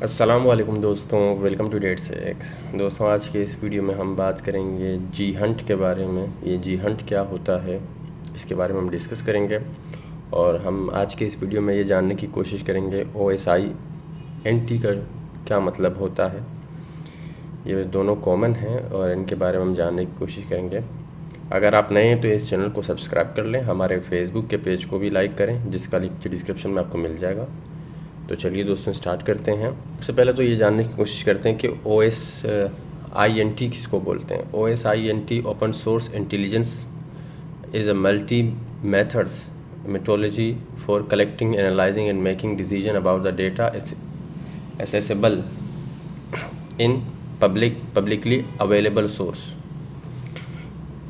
अस्सलाम वालेकुम दोस्तों, वेलकम टू डेट सेक्स। दोस्तों, आज के इस वीडियो में हम बात करेंगे जी हंट के बारे में। ये जी हंट क्या होता है, इसके बारे में हम डिस्कस करेंगे। और हम आज के इस वीडियो में ये जानने की कोशिश करेंगे OSINT का क्या मतलब होता है। ये दोनों कॉमन हैं और इनके बारे में हम जानने की कोशिश करेंगे। अगर आप नए हैं तो इस चैनल को सब्सक्राइब कर लें, हमारे फेसबुक के पेज को भी लाइक करें, जिसका लिंक डिस्क्रिप्शन में आपको मिल जाएगा। तो चलिए दोस्तों, स्टार्ट करते हैं। सबसे पहले तो ये जानने की कोशिश करते हैं कि OSINT किसको बोलते हैं। OSINT open source intelligence is a multi methods methodology for collecting, analysing and making decision about the data accessible in publicly available source.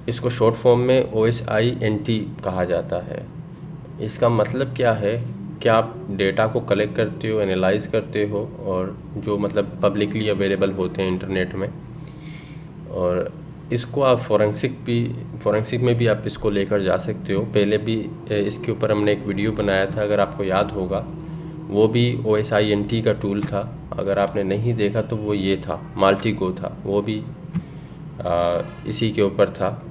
इसको शॉर्ट फॉर्म में OSINT कहा जाता है। इसका मतलब क्या है कि आप डेटा को कलेक्ट करते हो, एनालाइज करते हो, और जो मतलब पब्लिकली अवेलेबल होते हैं इंटरनेट में। और इसको आप फोरेंसिक में भी आप इसको लेकर जा सकते हो। पहले भी इसके ऊपर हमने एक वीडियो बनाया था, अगर आपको याद होगा। वो भी OSINT का टूल था। अगर आपने नहीं देखा तो वो ये था, माल्टीगो था। वो भी इसी के ऊपर था,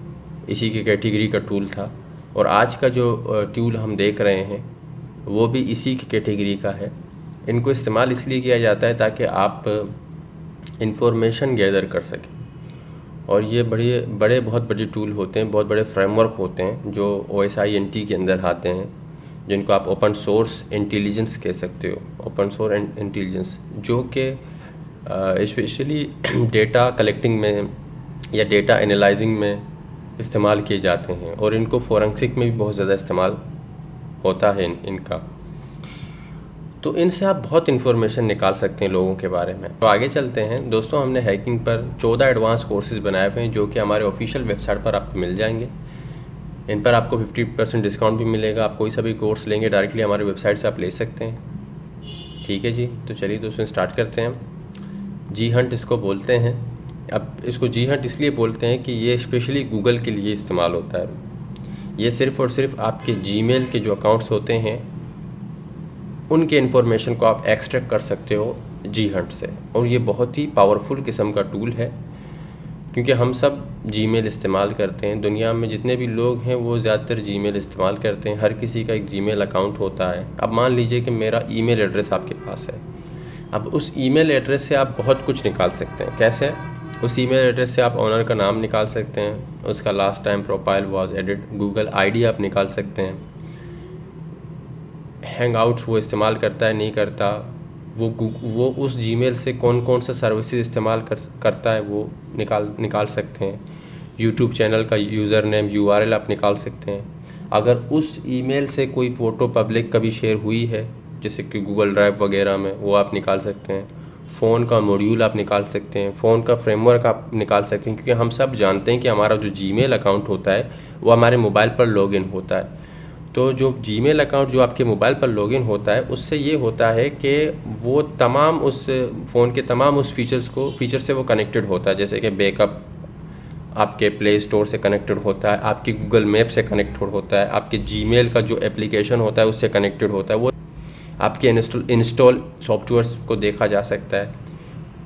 इसी की कैटेगरी का टूल था। और आज का जो टूल हम देख रहे हैं वो भी इसी की कैटेगरी का है। इनको इस्तेमाल इसलिए किया जाता है ताकि आप इंफॉर्मेशन गैदर कर सकें। और ये बहुत बड़े टूल होते हैं, बहुत बड़े फ्रेमवर्क होते हैं जो OSINT के अंदर आते हैं, जिनको आप ओपन सोर्स इंटेलिजेंस कह सकते हो। ओपन सोर्स इंटेलिजेंस जो कि स्पेशली डेटा कलेक्टिंग में या डेटा एनालाइजिंग में इस्तेमाल किए जाते हैं। और इनको फोरेंसिक में भी बहुत ज़्यादा इस्तेमाल होता है इनका। तो इनसे आप बहुत इन्फॉर्मेशन निकाल सकते हैं लोगों के बारे में। तो आगे चलते हैं दोस्तों। हमने हैकिंग पर 14 एडवांस कोर्सेज बनाए हुए हैं जो कि हमारे ऑफिशियल वेबसाइट पर आपको मिल जाएंगे। इन पर आपको 50% डिस्काउंट भी मिलेगा। आप कोई सा भी कोर्स लेंगे डायरेक्टली हमारे वेबसाइट से आप ले सकते हैं। ठीक है जी, तो चलिए दोस्तों स्टार्ट करते हैं। जी हंट इसको बोलते हैं। अब इसको जी हंट इसलिए बोलते हैं कि ये स्पेशली गूगल के लिए इस्तेमाल होता है। ये सिर्फ़ और सिर्फ आपके जीमेल के जो अकाउंट्स होते हैं उनके इन्फॉर्मेशन को आप एक्सट्रैक्ट कर सकते हो जी हंट से। और ये बहुत ही पावरफुल किस्म का टूल है, क्योंकि हम सब जीमेल इस्तेमाल करते हैं। दुनिया में जितने भी लोग हैं वो ज़्यादातर जीमेल इस्तेमाल करते हैं। हर किसी का एक जीमेल अकाउंट होता है। अब मान लीजिए कि मेरा ईमेल एड्रेस आपके पास है। अब उस ईमेल एड्रेस से आप बहुत कुछ निकाल सकते हैं। कैसे? उस ईमेल एड्रेस से आप ऑनर का नाम निकाल सकते हैं, उसका last time profile was edit, Google ID आप निकाल सकते हैं, हैंगआउट्स वो इस्तेमाल करता है नहीं करता, वो उस जीमेल से कौन कौन सा सर्विसेज इस्तेमाल करता है वो निकाल सकते हैं। यूट्यूब चैनल का यूज़र नेम URL आप निकाल सकते हैं। अगर उस ईमेल से कोई फ़ोटो पब्लिक कभी शेयर हुई है, जैसे कि गूगल ड्राइव वगैरह में, वो आप निकाल सकते हैं। फ़ोन का मॉड्यूल आप निकाल सकते हैं। फ़ोन का फ्रेमवर्क आप निकाल सकते हैं, क्योंकि हम सब जानते हैं कि हमारा जो जीमेल अकाउंट होता है वो हमारे मोबाइल पर लॉगिन होता है। तो जो जीमेल अकाउंट जो आपके मोबाइल पर लॉगिन होता है उससे ये होता है कि वो तमाम उस फ़ोन के तमाम उस फीचर से वो कनेक्टेड होता है। जैसे कि बैकअप आपके प्ले स्टोर से कनेक्टेड होता है, आपकी गूगल मैप से कनेक्टेड होता है, आपके जीमेल का जो एप्लीकेशन होता है उससे कनेक्टेड होता है। वो आपके इंस्टॉल सॉफ्टवेयर्स को देखा जा सकता है।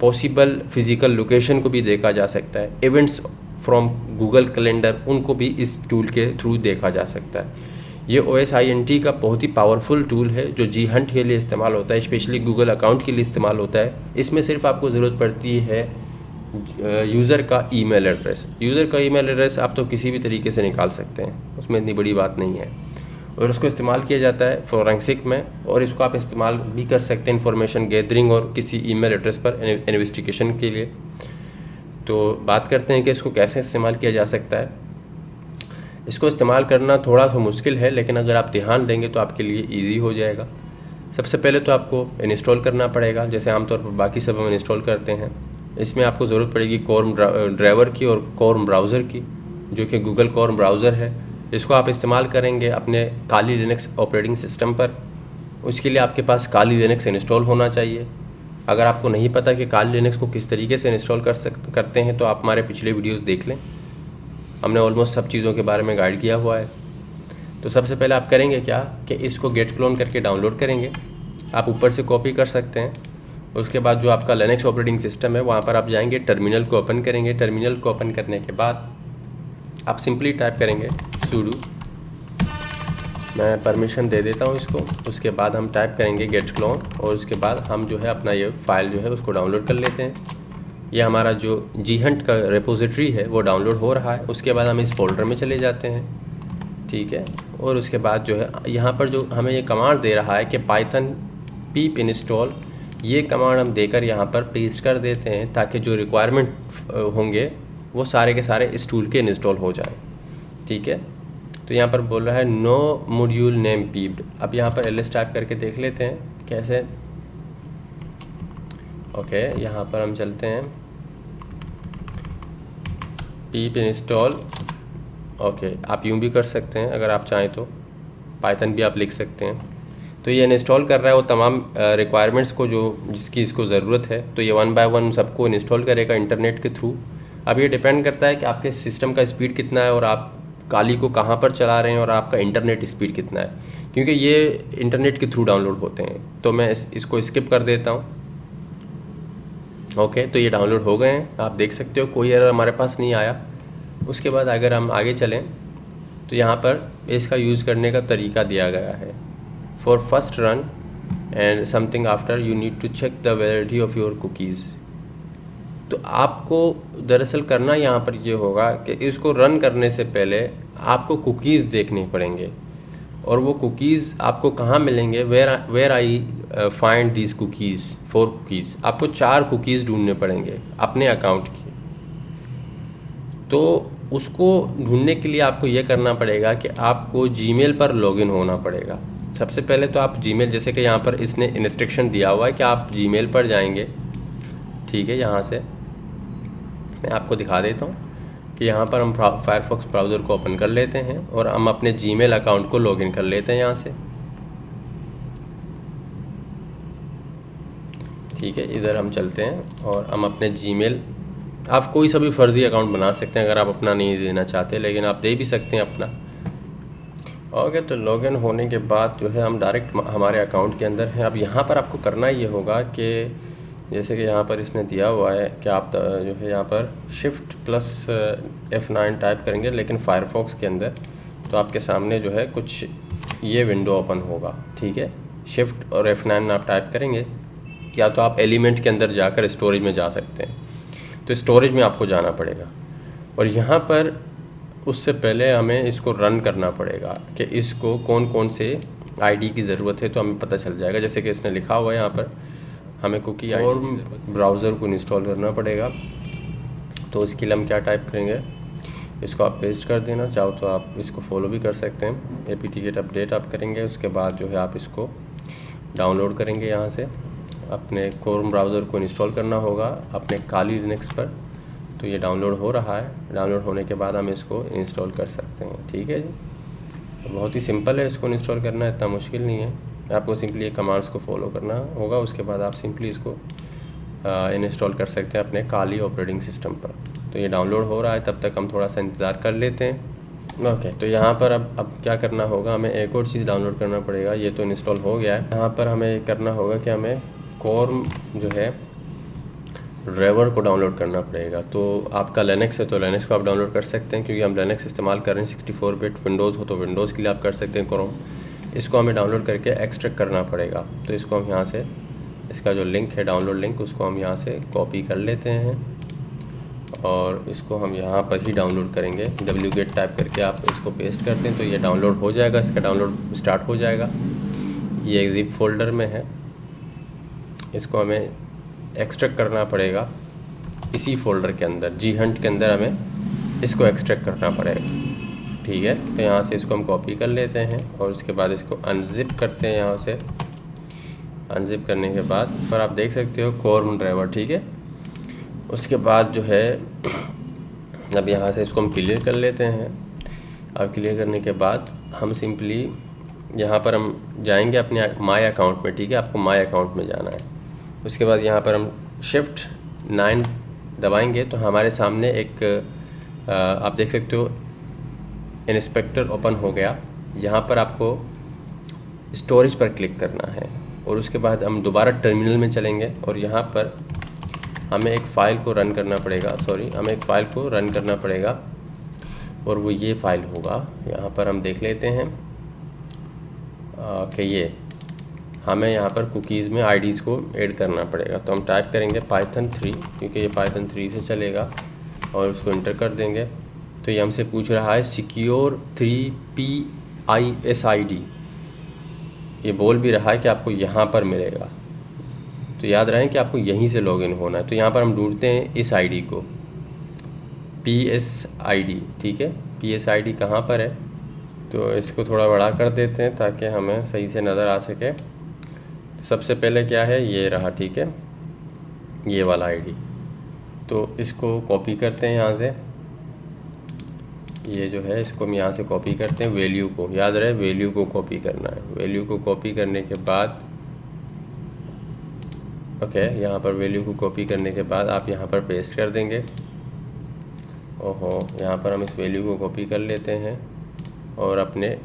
पॉसिबल फिज़िकल लोकेशन को भी देखा जा सकता है। इवेंट्स फ्रॉम गूगल कैलेंडर, उनको भी इस टूल के थ्रू देखा जा सकता है। ये OSINT का बहुत ही पावरफुल टूल है जो जी हंट के लिए इस्तेमाल होता है, स्पेशली गूगल अकाउंट के लिए इस्तेमाल होता है। इसमें सिर्फ आपको ज़रूरत पड़ती है यूज़र का ईमेल एड्रेस। यूज़र का ईमेल एड्रेस आप तो किसी भी तरीके से निकाल सकते हैं, उसमें इतनी बड़ी बात नहीं है। और उसको इस्तेमाल किया जाता है फोरेंसिक में, और इसको आप इस्तेमाल भी कर सकते हैं इन्फॉर्मेशन गैदरिंग और किसी ईमेल एड्रेस पर इन्वेस्टिगेशन के लिए। तो बात करते हैं कि इसको कैसे इस्तेमाल किया जा सकता है। इसको इस्तेमाल करना थोड़ा सा मुश्किल है, लेकिन अगर आप ध्यान देंगे तो आपके लिए ईजी हो जाएगा। सबसे पहले तो आपको इंस्टॉल करना पड़ेगा, जैसे आमतौर पर बाकी सब हम इंस्टॉल करते हैं। इसमें आपको ज़रूरत पड़ेगी क्रोम ड्राइवर की और क्रोम ब्राउज़र की, जो कि गूगल क्रोम ब्राउज़र है। इसको आप इस्तेमाल करेंगे अपने काली लिनक्स ऑपरेटिंग सिस्टम पर। उसके लिए आपके पास काली लिनक्स इंस्टॉल होना चाहिए। अगर आपको नहीं पता कि काली लिनक्स को किस तरीके से इंस्टॉल करते हैं तो आप हमारे पिछले वीडियोस देख लें। हमने ऑलमोस्ट सब चीज़ों के बारे में गाइड किया हुआ है। तो सबसे पहले आप करेंगे क्या कि इसको गेट क्लोन करके डाउनलोड करेंगे। आप ऊपर से कॉपी कर सकते हैं उसके बाद जो आपका लिनक्स ऑपरेटिंग सिस्टम है वहाँ पर आप जाएंगे, टर्मिनल को ओपन करेंगे। टर्मिनल को ओपन करने के बाद आप सिंपली टाइप करेंगे sudo, मैं परमिशन दे देता हूँ इसको। उसके बाद हम टाइप करेंगे गेट क्लोन, और उसके बाद हम जो है अपना ये फाइल जो है उसको डाउनलोड कर लेते हैं। ये हमारा जो ghunt का रेपोजिटरी है वो डाउनलोड हो रहा है। उसके बाद हम इस फोल्डर में चले जाते हैं, ठीक है। और उसके बाद जो है यहाँ पर जो हमें ये कमांड दे रहा है कि पाइथन pip इंस्टॉल, ये कमांड हम देकर यहाँ पर पेस्ट कर देते हैं ताकि जो रिक्वायरमेंट होंगे वो सारे के सारे इस टूल के इंस्टॉल हो जाएं, ठीक है। तो यहाँ पर बोल रहा है नो मॉड्यूल नेम पीप्ड। अब यहाँ पर ls टाइप करके देख लेते हैं कैसे। ओके, यहाँ पर हम चलते हैं pip इंस्टॉल। ओके, आप यूँ भी कर सकते हैं अगर आप चाहें तो, पाइथन भी आप लिख सकते हैं। तो ये इंस्टॉल कर रहा है वो तमाम रिक्वायरमेंट्स को जो जिसकी इसको ज़रूरत है। तो ये 1 बाय 1 सबको इंस्टॉल करेगा इंटरनेट के थ्रू। अब ये डिपेंड करता है कि आपके सिस्टम का स्पीड कितना है और आप काली को कहाँ पर चला रहे हैं और आपका इंटरनेट स्पीड कितना है, क्योंकि ये इंटरनेट के थ्रू डाउनलोड होते हैं। तो मैं इसको स्किप कर देता हूँ। ओके, तो ये डाउनलोड हो गए हैं, आप देख सकते हो, कोई एरर हमारे पास नहीं आया। उसके बाद अगर हम आगे चलें तो यहाँ पर इसका यूज़ करने का तरीका दिया गया है। For first run and something after you need to check the validity of your cookies. तो आपको दरअसल करना यहाँ पर ये होगा कि इसको रन करने से पहले आपको कुकीज़ देखने पड़ेंगे, और वो कुकीज़ आपको कहाँ मिलेंगे, where I find these cookies, 4 cookies. आपको 4 कुकीज़ ढूंढने पड़ेंगे अपने अकाउंट की। तो उसको ढूंढने के लिए आपको ये करना पड़ेगा कि आपको जीमेल पर लॉगिन होना पड़ेगा। सबसे पहले तो आप जीमेल, जैसे कि यहाँ पर इसने इंस्ट्रक्शन दिया हुआ है कि आप जीमेल पर जाएंगे, ठीक है। यहाँ से मैं आपको दिखा देता हूँ कि यहाँ पर हम फायरफॉक्स ब्राउज़र को ओपन कर लेते हैं और हम अपने जीमेल अकाउंट को लॉगिन कर लेते हैं यहाँ से, ठीक है। इधर हम चलते हैं और हम अपने जीमेल, आप कोई सा भी फर्जी अकाउंट बना सकते हैं अगर आप अपना नहीं देना चाहते, लेकिन आप दे भी सकते हैं अपना। ओके, तो लॉगिन होने के बाद जो है हम डायरेक्ट हमारे अकाउंट के अंदर हैं। अब यहाँ पर आपको करना ये होगा कि जैसे कि यहाँ पर इसने दिया हुआ है कि आप जो है यहाँ पर Shift+F9 टाइप करेंगे, लेकिन फायरफॉक्स के अंदर तो आपके सामने जो है कुछ ये विंडो ओपन होगा, ठीक है। Shift और F9 आप टाइप करेंगे, या तो आप एलिमेंट के अंदर जाकर स्टोरेज में जा सकते हैं। तो स्टोरेज में आपको जाना पड़ेगा, और यहाँ पर उससे पहले हमें इसको रन करना पड़ेगा कि इसको कौन कौन से आईडी की ज़रूरत है, तो हमें पता चल जाएगा। जैसे कि इसने लिखा हुआ है यहाँ पर हमें कुकी और ब्राउज़र को इंस्टॉल करना पड़ेगा। तो इसके लिए हम क्या टाइप करेंगे, इसको आप पेस्ट कर देना, चाहो तो आप इसको फॉलो भी कर सकते हैं। apt-get अपडेट आप करेंगे, उसके बाद जो है आप इसको डाउनलोड करेंगे। यहाँ से अपने क्रोम ब्राउज़र को इंस्टॉल करना होगा अपने काली लिनक्स पर। तो ये डाउनलोड हो रहा है, डाउनलोड होने के बाद हम इसको इंस्टॉल कर सकते हैं, ठीक है जी। बहुत ही सिंपल है इसको इंस्टॉल करना, इतना मुश्किल नहीं है। आपको सिंपली ये कमांड्स को फॉलो करना होगा, उसके बाद आप सिंपली इसको इंस्टॉल कर सकते हैं अपने काली ऑपरेटिंग सिस्टम पर। तो ये डाउनलोड हो रहा है, तब तक हम थोड़ा सा इंतज़ार कर लेते हैं। ओके, तो यहाँ पर अब क्या करना होगा, हमें एक और चीज़ डाउनलोड करना पड़ेगा। ये तो इंस्टॉल हो गया है, यहाँ पर हमें करना होगा कि हमें कॉर्म जो है ड्राइवर को डाउनलोड करना पड़ेगा। तो आपका लिनक्स है तो लिनक्स को आप डाउनलोड कर सकते हैं, क्योंकि हम लिनक्स इस्तेमाल कर रहे हैं। 64 बिट विंडोज़ हो तो विंडोज़ के लिए आप कर सकते हैं क्रोम। इसको हमें डाउनलोड करके एक्सट्रैक्ट करना पड़ेगा। तो इसको हम यहाँ से, इसका जो लिंक है डाउनलोड लिंक, उसको हम यहाँ से कॉपी कर लेते हैं और इसको हम यहाँ पर ही डाउनलोड करेंगे। wget टाइप करके आप इसको पेस्ट करते हैं तो ये डाउनलोड हो जाएगा, इसका डाउनलोड स्टार्ट हो जाएगा। ये एक zip फोल्डर में है, इसको हमें एक्सट्रैक्ट करना पड़ेगा इसी फोल्डर के अंदर, ghunt के अंदर हमें इसको एक्सट्रैक्ट करना पड़ेगा, ठीक है। तो यहाँ से इसको हम कॉपी कर लेते हैं और उसके बाद इसको अनजिप करते हैं। यहाँ से अनजिप करने के बाद और आप देख सकते हो कॉर्म ड्राइवर, ठीक है। उसके बाद जो है अब यहाँ से इसको हम क्लियर कर लेते हैं। अब क्लियर करने के बाद हम सिंपली यहाँ पर हम जाएंगे अपने माई अकाउंट में, ठीक है। आपको माई अकाउंट में जाना है। उसके बाद यहाँ पर हम Shift+9 दबाएंगे तो हमारे सामने एक आप देख सकते हो इंस्पेक्टर ओपन हो गया। यहाँ पर आपको स्टोरेज पर क्लिक करना है, और उसके बाद हम दोबारा टर्मिनल में चलेंगे और यहाँ पर हमें एक फ़ाइल को रन करना पड़ेगा, और वो ये फ़ाइल होगा। यहाँ पर हम देख लेते हैं कि ये हमें यहाँ पर कुकीज़ में आईडीज़ को ऐड करना पड़ेगा। तो हम टाइप करेंगे python3, क्योंकि ये python3 से चलेगा, और उसको इंटर कर देंगे। तो ये हमसे पूछ रहा है सिक्योर 3PISID, ये बोल भी रहा है कि आपको यहाँ पर मिलेगा। तो याद रहे कि आपको यहीं से लॉगिन होना है। तो यहाँ पर हम ढूंढते हैं इस आईडी को, PSID, ठीक है। PSID कहाँ पर है, तो इसको थोड़ा बड़ा कर देते हैं ताकि हमें सही से नज़र आ सके। तो सबसे पहले क्या है, ये रहा, ठीक है, ये वाला आईडी। तो इसको कॉपी करते हैं यहाँ से, ये जो है इसको हम यहाँ से कॉपी करते हैं। वैल्यू को, याद रहे वैल्यू को कॉपी करना है। वैल्यू को कॉपी करने के बाद यहाँ पर वैल्यू को कॉपी करने के बाद आप यहाँ पर पेस्ट कर देंगे। यहाँ पर हम इस वैल्यू को कॉपी कर लेते हैं और अपने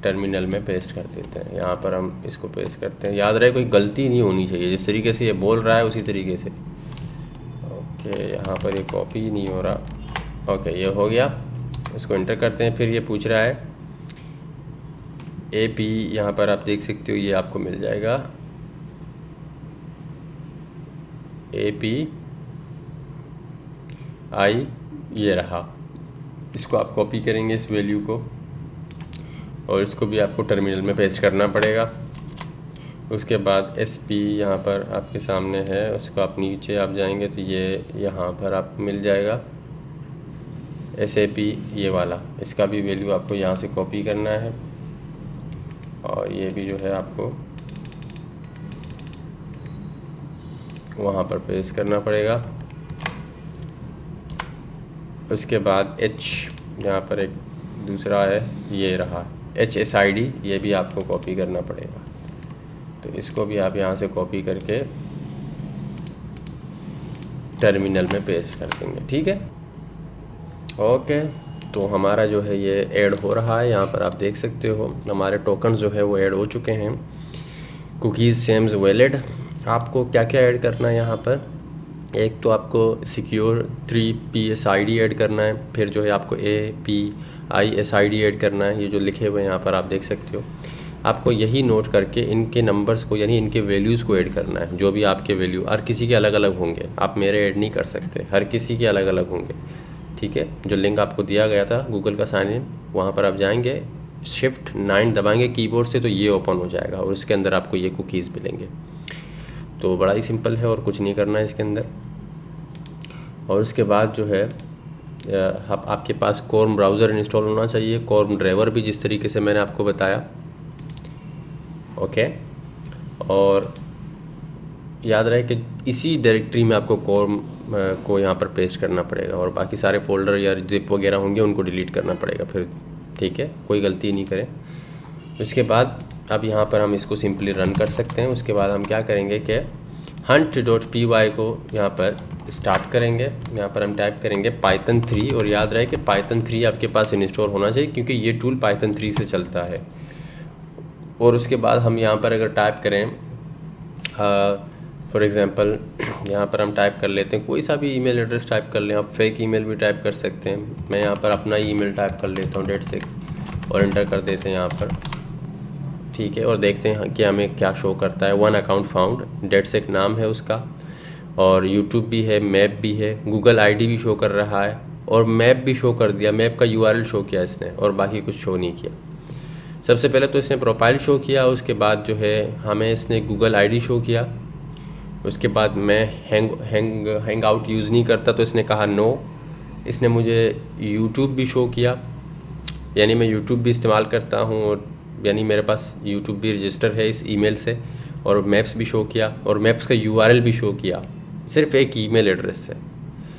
टर्मिनल में पेस्ट कर देते हैं। यहाँ पर हम इसको पेस्ट करते हैं। याद रहे कोई गलती नहीं होनी चाहिए, जिस तरीके से ये बोल रहा है उसी तरीके से। यहाँ पर ये कॉपी नहीं हो रहा। ये हो गया, इसको एंटर करते हैं। फिर ये पूछ रहा है AP, यहाँ पर आप देख सकते हो ये आपको मिल जाएगा API, ये रहा। इसको आप कॉपी करेंगे इस वैल्यू को, और इसको भी आपको टर्मिनल में पेस्ट करना पड़ेगा। उसके बाद SP यहाँ पर आपके सामने है, उसको आप नीचे आप जाएंगे तो ये यहाँ पर आपको मिल जाएगा SAP, ये वाला। इसका भी वैल्यू आपको यहाँ से कॉपी करना है, और ये भी जो है आपको वहाँ पर पेस्ट करना पड़ेगा। उसके बाद H, यहाँ पर एक दूसरा है, ये रहा HSID, ये भी आपको कॉपी करना पड़ेगा। तो इसको भी आप यहाँ से कॉपी करके टर्मिनल में पेस्ट कर देंगे, ठीक है। तो हमारा जो है ये ऐड हो रहा है। यहाँ पर आप देख सकते हो हमारे टोकन जो है वो ऐड हो चुके हैं। Cookies seems valid. आपको क्या क्या ऐड करना है यहाँ पर, एक तो आपको सिक्योर 3PSID ऐड करना है, फिर जो है आपको APISID ऐड करना है। ये जो लिखे हुए यहाँ पर आप देख सकते हो, आपको यही नोट करके इनके नंबर्स को, यानी इनके वैल्यूज़ को ऐड करना है। जो भी आपके वैल्यू, हर किसी के अलग अलग होंगे, आप मेरे ऐड नहीं कर सकते, हर किसी के अलग अलग होंगे, ठीक है। जो लिंक आपको दिया गया था गूगल का साइन इन, वहाँ पर आप जाएंगे, Shift 9 दबाएंगे कीबोर्ड से, तो ये ओपन हो जाएगा और इसके अंदर आपको ये कुकीज़ मिलेंगे। तो बड़ा ही सिंपल है और कुछ नहीं करना है इसके अंदर। और उसके बाद जो है आपके पास कॉर्म ब्राउज़र इंस्टॉल होना चाहिए, कॉर्म ड्राइवर भी, जिस तरीके से मैंने आपको बताया। और याद रहे कि इसी डायरेक्टरी में आपको कॉर्म को यहाँ पर पेस्ट करना पड़ेगा, और बाकी सारे फोल्डर या जिप वगैरह होंगे उनको डिलीट करना पड़ेगा फिर, ठीक है। कोई गलती नहीं करें। उसके बाद अब यहाँ पर हम इसको सिंपली रन कर सकते हैं। उसके बाद हम क्या करेंगे कि hunt.py को यहाँ पर स्टार्ट करेंगे। यहाँ पर हम टाइप करेंगे python3, और याद रहे कि python3 आपके पास इंस्टॉल होना चाहिए, क्योंकि ये टूल python3 से चलता है। और उसके बाद हम यहाँ पर अगर टाइप करें, फॉर एग्ज़ाम्पल यहाँ पर हम टाइप कर लेते हैं कोई सा भी ईमेल एड्रेस टाइप कर लें, आप फेक ईमेल भी टाइप कर सकते हैं। मैं यहाँ पर अपना ईमेल टाइप कर लेता हूँ डेट से, और एंटर कर देते हैं यहाँ पर, ठीक है। और देखते हैं कि हमें क्या शो करता है। 1 अकाउंट फाउंड, डेट से एक नाम है उसका, और यूट्यूब भी है, मैप भी है, गूगल ID भी शो कर रहा है, और मैप भी शो कर दिया, मैप का URL शो किया इसने, और बाकी कुछ शो नहीं किया। सबसे पहले तो इसने प्रोफाइल शो किया, उसके बाद जो है हमें इसने गूगल ID शो किया। उसके बाद मैं हैंग आउट यूज़ नहीं करता, तो इसने कहा नो। इसने मुझे यूट्यूब भी शो किया, यानी मैं यूट्यूब भी इस्तेमाल करता हूँ, और यानी मेरे पास यूट्यूब भी रजिस्टर है इस ईमेल से, और मैप्स भी शो किया, और मैप्स का URL भी शो किया, सिर्फ एक ईमेल एड्रेस से।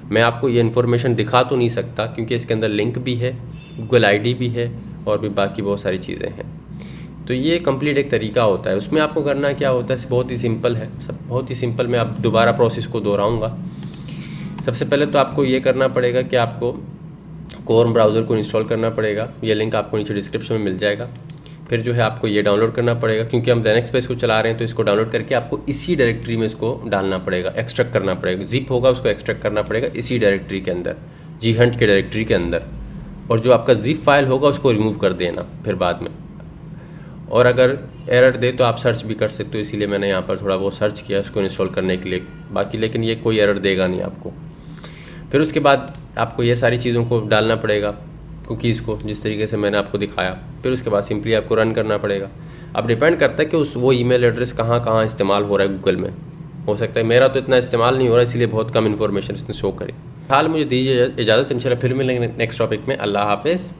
मैं आपको ये इन्फॉर्मेशन दिखा तो नहीं सकता, क्योंकि इसके अंदर लिंक भी है, गूगल ID भी है, और भी बाकी बहुत सारी चीज़ें हैं। तो ये कंप्लीट एक तरीका होता है। उसमें आपको करना क्या होता है, बहुत ही सिंपल है, बहुत ही सिंपल। मैं अब दोबारा प्रोसेस को दोहराऊँगा। सबसे पहले तो आपको ये करना पड़ेगा कि आपको कॉर्म ब्राउज़र को इंस्टॉल करना पड़ेगा। ये लिंक आपको नीचे डिस्क्रिप्शन में मिल जाएगा। फिर जो है आपको ये डाउनलोड करना पड़ेगा, क्योंकि हम लिनक्स पे इसको चला रहे हैं तो इसको डाउनलोड करके आपको इसी डायरेक्टरी में इसको डालना पड़ेगा, एक्सट्रैक्ट करना पड़ेगा। जिप होगा उसको एक्सट्रैक्ट करना पड़ेगा इसी डायरेक्टरी के अंदर, जी हंट के डायरेक्टरी के अंदर। और जो आपका जिप फाइल होगा उसको रिमूव कर देना फिर बाद में। और अगर एरर दे तो आप सर्च भी कर सकते हो, इसीलिए मैंने यहाँ पर थोड़ा वो सर्च किया इसको इंस्टॉल करने के लिए, बाकी लेकिन ये कोई एरर देगा नहीं आपको। फिर उसके बाद आपको ये सारी चीज़ों को डालना पड़ेगा, कुकीज़ को, जिस तरीके से मैंने आपको दिखाया। फिर उसके बाद सिंपली आपको रन करना पड़ेगा। अब डिपेंड करता है कि वो ईमेल एड्रेस कहाँ कहाँ इस्तेमाल हो रहा है गूगल में। हो सकता है मेरा तो इतना इस्तेमाल नहीं हो रहा, इसलिए बहुत कम इन्फॉर्मेशन इसने शो करे। हाल मुझे दीजिए इजाज़त, इंशाल्लाह फिर मिलेंगे नेक्स्ट टॉपिक में। अल्लाह हाफिज़।